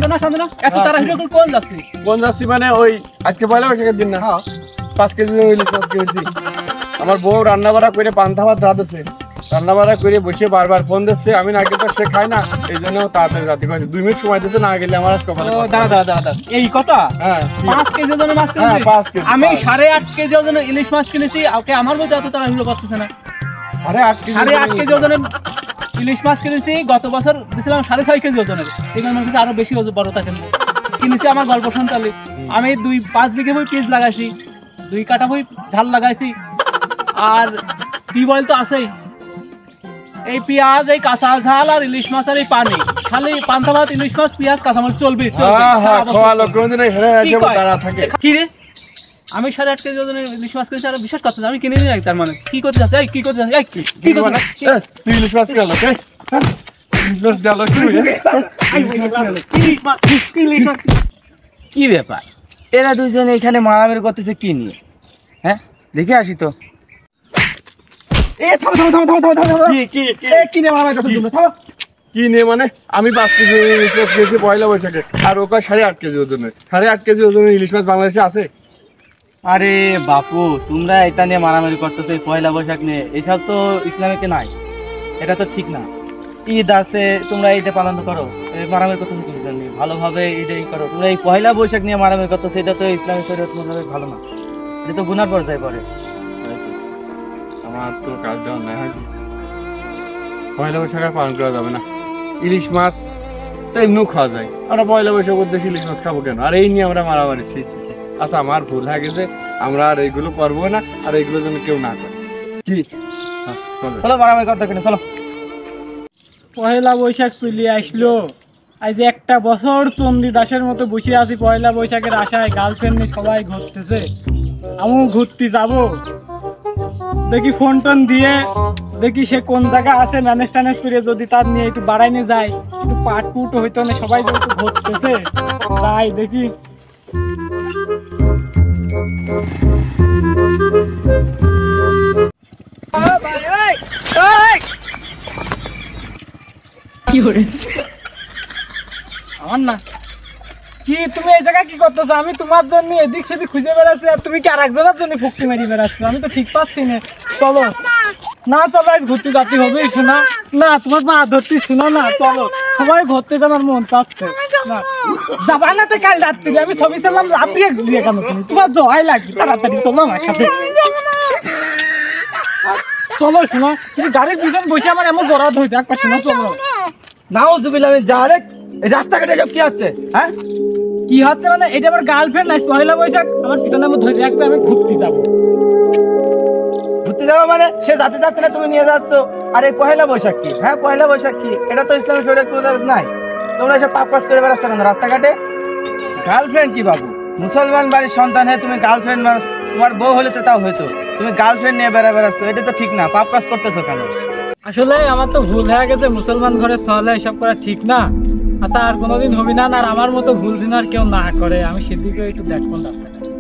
শান্তনা শান্তনা এত তাড়াহুড়ো করে কোন যাচ্ছি মানে ওই আজকে পয়লা বৈশাখের দিন না 5 কেজি ইলিশ মাছ কিনেছি আমার বউ রান্না বাড়া করে পান্তা ভাত রাঁধেছে রান্না বাড়া করে বসে বারবার ফোন দিচ্ছে আমি না গেলে সে খায় না এই জন্য তাড়াতাড়ি রাতে করেছি 2 মিনিট সময় দিচ্ছে না গেলে আমার দাদা এই কথা 5 কেজি ওজনের মাছ কিনেছি 5 কেজি আমি 8.5 কেজি ওজনের ইলিশ মাছ কিনেছি ওকে আমার বলতে এত তাড়াহুড়ো করতেছে না 8.5 কেজি ওজনের ইলিশ মাছ কিনেছি গত বছর দিছিলাম 6.5 কেজি ওজনের এবার আমার কাছে আরো বেশি বড় থাকে কিনেছি আমার গল্প শুনতালি আমি 5 বিঘে বই পিস লাগাইছি 2 কাটা বই ঝাল লাগাইছি আর কি বলতো আছেই এই পেঁয়াজ এই কাঁচা ঝাল আর ইলিশ মাছ আর এই পানি খালি পান্তা ভাত ইলিশ মাছ পেঁয়াজ কাঁচা মাছ চলবে কি রে আমি 8.5 কেজি ওজনের ইলিশ মাছ কিনেছি আর বিশ্বাস করতে আমি কিনে নিই তার মানে কি করতে যাচ্ছে কি করতে যাচ্ছে কি করতে তুই ইলিশ মাছ গেল কি ব্যাপার এরা দুজন এখানে মারামারি করতেছে কি নিয়ে হ্যাঁ দেখে আসি তো কি নিয়ে মানে আমি 5 কেজি ইলিশ মাছ খেয়েছি পয়লা বৈশাখে আর ওকে 8.5 কেজি ওজনের 8.5 কেজি ওজনের ইলিশ মাছ বাংলাদেশে আছে আরে বাপু তোমরা এটা নিয়ে মারামারি করতেছো পয়লা বৈশাখ নিয়ে এসব তো ইসলামিকে নাই এটা তো ঠিক না ঈদ আছে তোমরা ঈদে পালন করো মারামারি করতেছো কি জন্য ভালোভাবে ঈদে করো তোমরা এই পয়লা বৈশাখ নিয়ে মারামারি করতেছো এটা তো ইসলামিক শরীয়ত মোতাবেক ভালো না এটা তো গুনার পর্যায়ে পড়ে আমার তো কাজ দেওয়া নাই পয়লা বৈশাখ পালন করা যাবে না ইলিশ মাছ তো এমনিও খাওয়া যায় আমরা পয়লা বৈশাখ উদ্দেশ্যে ইলিশ মাছ খাবো কেন আর এই নিয়ে আমরা মারামারি আচ্ছা আমার ভুল হয়ে গেছে আমরা আর এইগুলো করবো না আর এইগুলো যেন কেউ না করে কি চলো মারামারি করতে কেন চলো পয়লা বৈশাখ চলে আসলো আজ একটা বছর চন্ডী দাসের মতো বসে আছি পয়লা বৈশাখের আশায় গার্লফ্রেন্ড নিয়ে সবাই ঘুরতেছে আমিও ঘুরতে যাব দেখি ফোন টোন দিয়ে দেখি সে কোন জায়গা আছে ম্যানেজ ট্যানেজ করে যদি তার নিয়ে একটু বাড়াই নিয়ে যায় একটু পাট পুট হইতো না সবাই যেহেতু ঘুরতেছে তাই দেখি আমার না কি তুমি এই জায়গায় কি করতেছো আমি তোমার জন্য এদিক সেদিক খুঁজে বেড়াচ্ছি আর তুমি কি আর একজনের জন্য ফুকতি মারি বেড়াচ্ছ আমি তো ঠিক পাচ্ছি না চলো না চলো আজ ঘুরতে যাতে হবে শোনা না তোমার মা ধরতে শোনো না চলো সবাই ঘুরতে যাবার মন চাচ্ছে না যাবা না তো কাল রাত থেকে আমি ছবি তুললাম লাফিয়ে দিয়ে কেন তুমি তোমার জয় লাগবে তাড়াতাড়ি চলো আমার সাথে চলো শোনো তুমি গাড়ির পিছন বসে আমার এমন গড়া ধরে থাকবা শোনো চলো নাও জুবিল আমি যা রে এই রাস্তাঘাটে সব কি হচ্ছে হ্যাঁ কি হচ্ছে মানে এটা আমার গার্লফ্রেন্ড নাই পয়লা বৈশাখ আমার পিছনে আমি ধরে রাখবে আমি ঘুরতে যাবো মানে সে যাতে যাচ্ছে না তুমি নিয়ে যাচ্ছ আর এই পয়লা বৈশাখ কি হ্যাঁ পয়লা বৈশাখ কি এটা তো ইসলামিক শরীয়ত মোতাবেক নাই তোমরা এসব পাপ কাজ করে বেড়াচ্ছ কেন রাস্তাঘাটে গার্লফ্রেন্ড কি বাবু মুসলমান বাড়ির সন্তান হয়ে তুমি গার্লফ্রেন্ড তোমার বউ হলে তো তাও হয়তো তুমি গার্লফ্রেন্ড নিয়ে বেড়াচ্ছ এটা তো ঠিক না পাপ কাজ করতেছো কেন আসলে আমার তো ভুল হয়ে গেছে মুসলমান ঘরে চলে এসব করা ঠিক না আচ্ছা আর কোনোদিন হবি না আর আমার মতো ভুল দিন আর কেউ না করে আমি সেদিকে একটু দেখবো রাস্তাটা